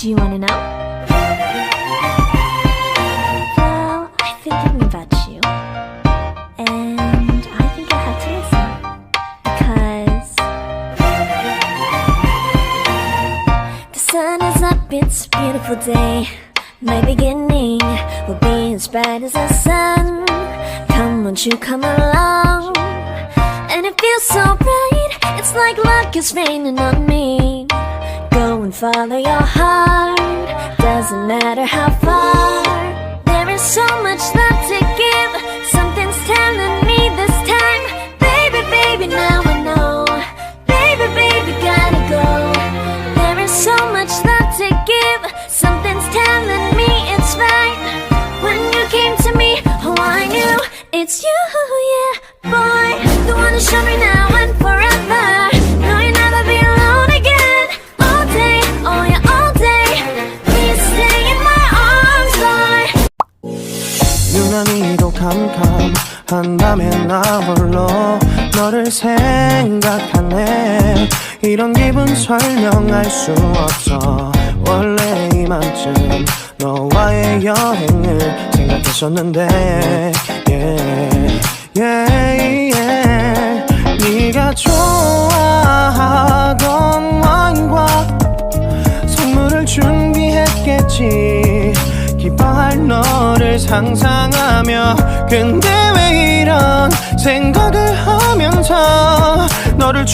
Do you wanna know? Well, I've been thinking about you, and I think I have to listen. Because the sun is up, it's a beautiful day. My beginning will be as bright as the sun. Come, won't you come along? And it feels so right, it's like luck is raining on me. Go and follow your heart, doesn't matter how far. There is so much love to give, something's telling me this time. Baby, baby, now I know. Baby, baby, gotta go. There is so much love to give, something's telling me it's right. When you came to me, oh I knew it's you, yeah, boy. The one to show me now and forever. No, you'll never be alone again. All day, oh yeah, all day. Please stay in my arms, boy. 유난히도 캄캄한 밤에 나 홀로 너를 생각하네. 이런 기분 설명할 수 없어. 원래 이맘쯤 너와의 여행을 생각했었는데 네가 좋아하던 와인과 선물을 준비했겠지. 기뻐할 너를 상상하며. 근데 왜 이런 생각을 하면서 너를